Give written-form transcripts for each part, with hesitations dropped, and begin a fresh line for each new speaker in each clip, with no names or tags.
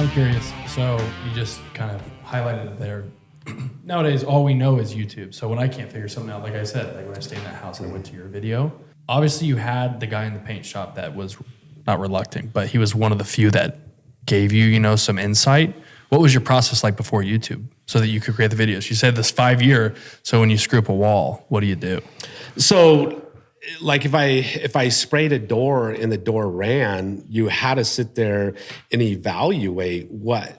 I'm curious. So you just kind of highlighted it there. Nowadays, all we know is YouTube. So when I can't figure something out, like I said, like when I stayed in that house and I went to your video, obviously you had the guy in the paint shop that was not reluctant, but he was one of the few that gave you, some insight. What was your process like before YouTube so that you could create the videos? You said this 5-year. So when you screw up a wall, what do you do?
So like if I sprayed a door and the door ran, you had to sit there and evaluate what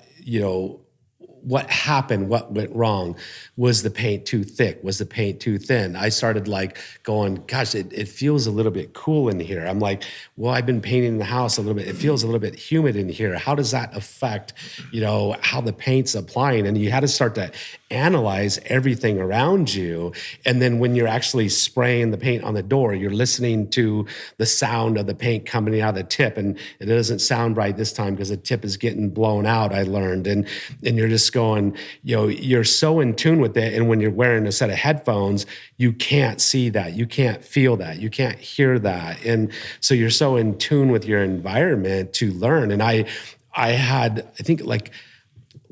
happened, what went wrong. Was the paint too thick? Was the paint too thin? I started like going, gosh, it feels a little bit cool in here. I'm like, well, I've been painting the house a little bit. It feels a little bit humid in here. How does that affect, how the paint's applying? And you had to start to analyze everything around you. And then when you're actually spraying the paint on the door, you're listening to the sound of the paint coming out of the tip. And it doesn't sound right this time because the tip is getting blown out, I learned. And you're just going, you're so in tune with it. And when you're wearing a set of headphones, you can't see that. You can't feel that. You can't hear that. And so you're so in tune with your environment to learn. And I think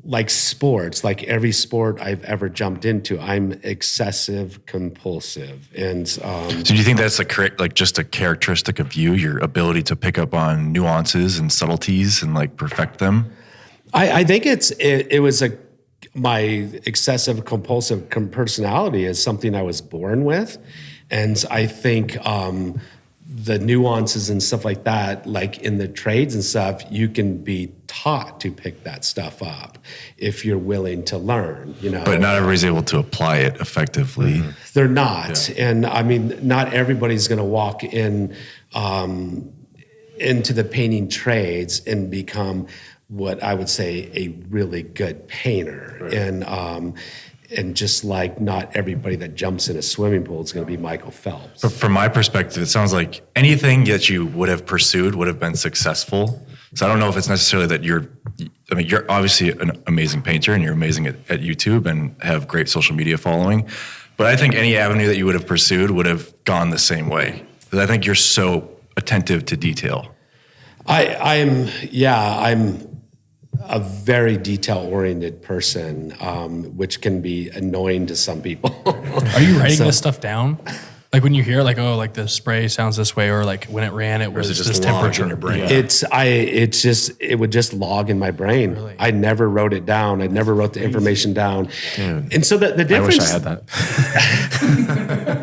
like sports, like every sport I've ever jumped into, I'm excessive compulsive. And so
do you think that's just a characteristic of you, your ability to pick up on nuances and subtleties and like perfect them?
I think it was my excessive compulsive personality is something I was born with. And I think the nuances and stuff like that, like in the trades and stuff, you can be taught to pick that stuff up if you're willing to learn,
But not everybody's able to apply it effectively.
Mm-hmm. They're not. Yeah. And I mean, not everybody's going to walk in into the painting trades and become what I would say a really good painter. Right. And just like not everybody that jumps in a swimming pool is going to be Michael Phelps.
But from my perspective, it sounds like anything that you would have pursued would have been successful. So I don't know if it's necessarily that you're obviously an amazing painter and you're amazing at YouTube and have great social media following. But I think any avenue that you would have pursued would have gone the same way. Because I think you're so attentive to detail.
I'm a very detail-oriented person, which can be annoying to some people.
Are you writing this stuff down? Like when you hear the spray sounds this way, or like when it ran, it was this temperature in your brain.
Yeah. It would just log in my brain. Really? I never wrote it down. I never wrote the information down. Dude, and so the difference.
I wish I had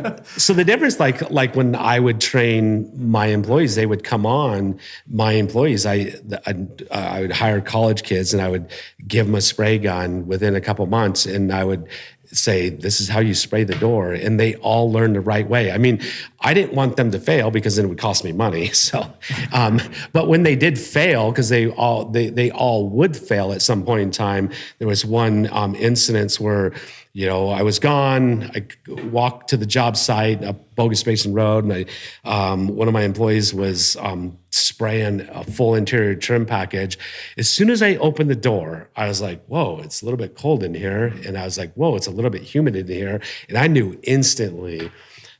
that. So the difference, like when I would train my employees, they would come on. My employees, I would hire college kids and I would give them a spray gun within a couple months, and I would say, this is how you spray the door. And they all learned the right way. I mean, I didn't want them to fail because then it would cost me money. So, but when they did fail, because they all would fail at some point in time, there was one incident where, I was gone. I walked to the job site up Bogus Basin Road, and one of my employees was spraying a full interior trim package. As soon as I opened the door, I was like, whoa, it's a little bit cold in here. And I was like, whoa, it's a little bit humid in here. And I knew instantly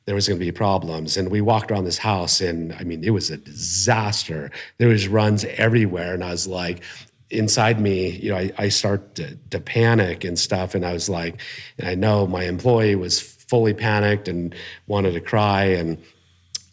there was going to be problems. And we walked around this house, and I mean, it was a disaster. There was runs everywhere. And I was like, inside me, I start to panic and stuff. And I was like, and I know my employee was fully panicked and wanted to cry. And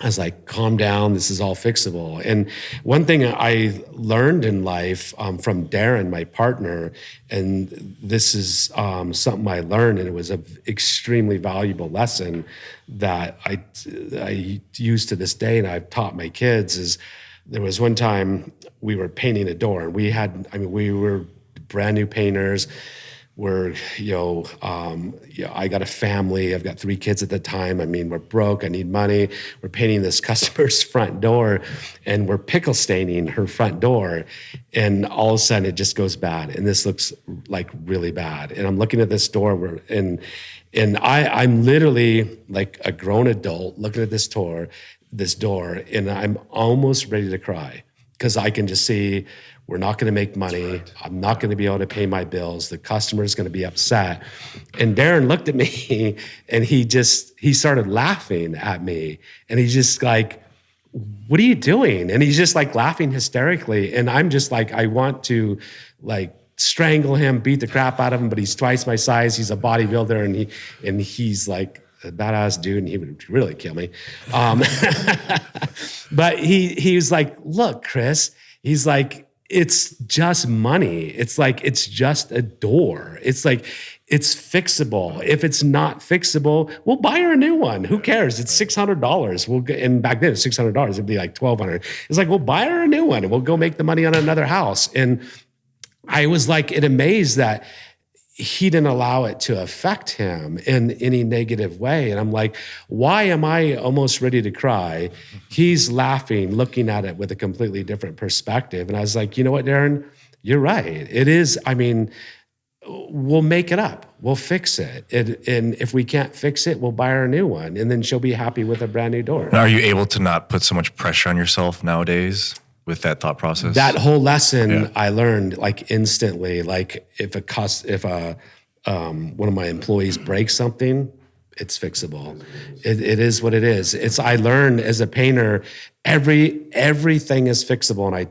I was like, calm down, this is all fixable. And one thing I learned in life from Darren, my partner, and this is something I learned, and it was an extremely valuable lesson that I use to this day, and I've taught my kids, is there was one time we were painting a door, and we were brand new painters. I got a family. I've got 3 kids at the time. I mean, we're broke. I need money. We're painting this customer's front door, and we're pickle staining her front door. And all of a sudden, it just goes bad. And this looks like really bad. And I'm looking at this door, and I'm literally like a grown adult looking at this door, and I'm almost ready to cry because I can just see, we're not going to make money. Right. I'm not going to be able to pay my bills. The customer's going to be upset. And Darren looked at me, and he started laughing at me. And he's just like, what are you doing? And he's just like laughing hysterically. And I'm just like, I want to like strangle him, beat the crap out of him, but he's twice my size. He's a bodybuilder and he's like a badass dude and he would really kill me. But he was like, look, Chris, he's like, it's just money. It's like, it's just a door. It's like, it's fixable. If it's not fixable, we'll buy her a new one. Who cares? It's $600. And back then it's $600. It'd be like $1,200. It's like, we'll buy her a new one and we'll go make the money on another house. And I was like, amazed that he didn't allow it to affect him in any negative way. And I'm like, why am I almost ready to cry? He's laughing, looking at it with a completely different perspective. And I was like, you know what, Darren, you're right. It is, I mean, we'll make it up. We'll fix it. And if we can't fix it, we'll buy her a new one. And then she'll be happy with a brand new door.
Are you able to not put so much pressure on yourself nowadays with that thought process?
That whole lesson I learned like instantly. Like if one of my employees breaks something, it's fixable. It is what it is. I learned as a painter, everything is fixable. And I've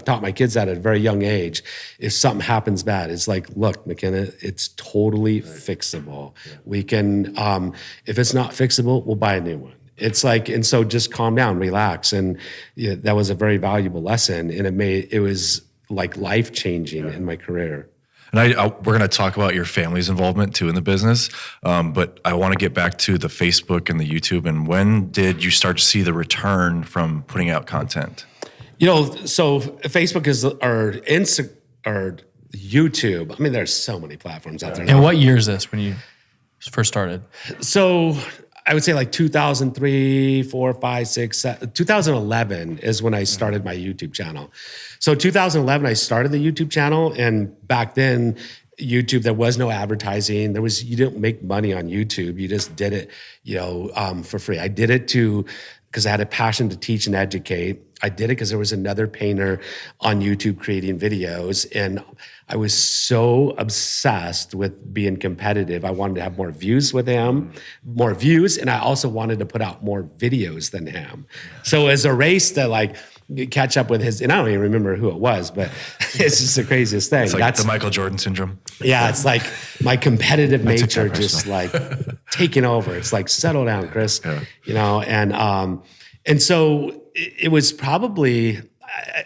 taught my kids that at a very young age. If something happens bad, it's like, look, McKenna, it's totally fixable. We can, if it's not fixable, we'll buy a new one. It's like, and so just calm down, relax. And that was a very valuable lesson. And it was like life-changing in my career.
And we're going to talk about your family's involvement too in the business. But I want to get back to the Facebook and the YouTube. And when did you start to see the return from putting out content?
So Facebook is our YouTube. I mean, there's so many platforms out there now.
And what year is this when you first started?
So I would say like 2003, 4, 5, 6, 7, 2011 is when I started my YouTube channel. So 2011, I started the YouTube channel. And back then, YouTube, there was no advertising. You didn't make money on YouTube. You just did it, for free. I did it because I had a passion to teach and educate. I did it because there was another painter on YouTube creating videos. And I was so obsessed with being competitive. I wanted to have more views with him, more views. And I also wanted to put out more videos than him. So as a race to like catch up with his, and I don't even remember who it was, but it's just the craziest thing.
It's like the Michael Jordan syndrome.
Yeah, it's like my competitive nature just like taking over. It's like, settle down, Chris, and so it was probably,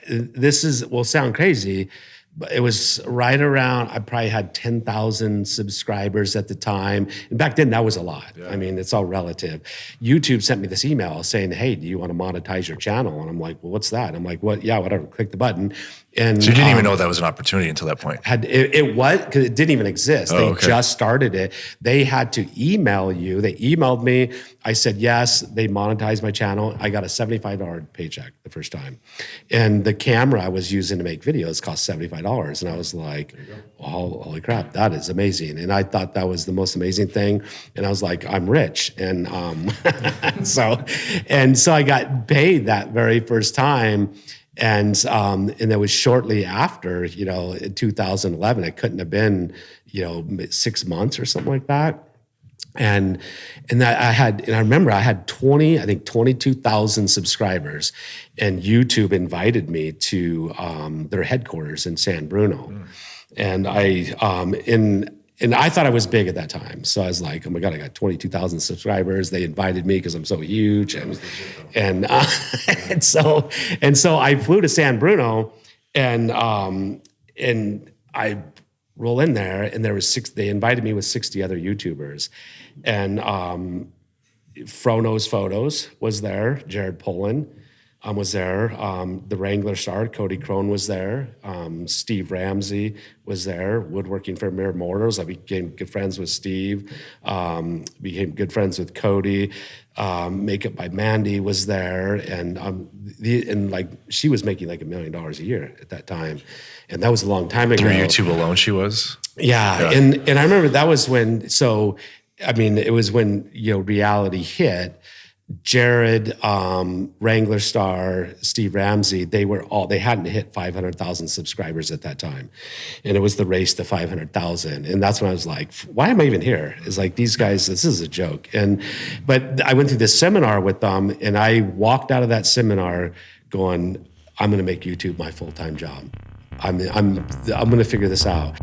will sound crazy, but it was right around, I probably had 10,000 subscribers at the time. And back then that was a lot. Yeah. I mean, it's all relative. YouTube sent me this email saying, hey, do you want to monetize your channel? And I'm like, well, what's that? I'm like, what? Yeah, whatever, click the button. And
so you didn't even know that was an opportunity until that point?
It was, because it didn't even exist. They just started it. They had to email you. They emailed me. I said yes. They monetized my channel. I got a $75 paycheck the first time. And the camera I was using to make videos cost $75. And I was like, oh, holy crap, that is amazing. And I thought that was the most amazing thing. And I was like, I'm rich. And so I got paid that very first time. And that was shortly after, in 2011. It couldn't have been, 6 months or something like that. And I remember I had 22,000 subscribers, and YouTube invited me to their headquarters in San Bruno. And I thought I was big at that time. So I was like, oh my God, I got 22,000 subscribers. They invited me because I'm so huge. And so I flew to San Bruno, and I roll in there, and they invited me with 60 other YouTubers. And Frono's Photos was there, Jared Polin was there, the Wrangler star, Cody Crone was there, Steve Ramsey was there, woodworking for Mere Mortals. I became good friends with Steve, became good friends with Cody. Makeup by Mandy was there, and she was making like $1 million a year at that time, and that was a long time ago.
Through YouTube alone, she was.
Yeah. And I remember that was when. So I mean, it was when reality hit. Jared, Wrangler Star, Steve Ramsey, they hadn't hit 500,000 subscribers at that time. And it was the race to 500,000. And that's when I was like, why am I even here? It's like, these guys, this is a joke. But I went through this seminar with them, and I walked out of that seminar going, I'm going to make YouTube my full-time job. I'm going to figure this out.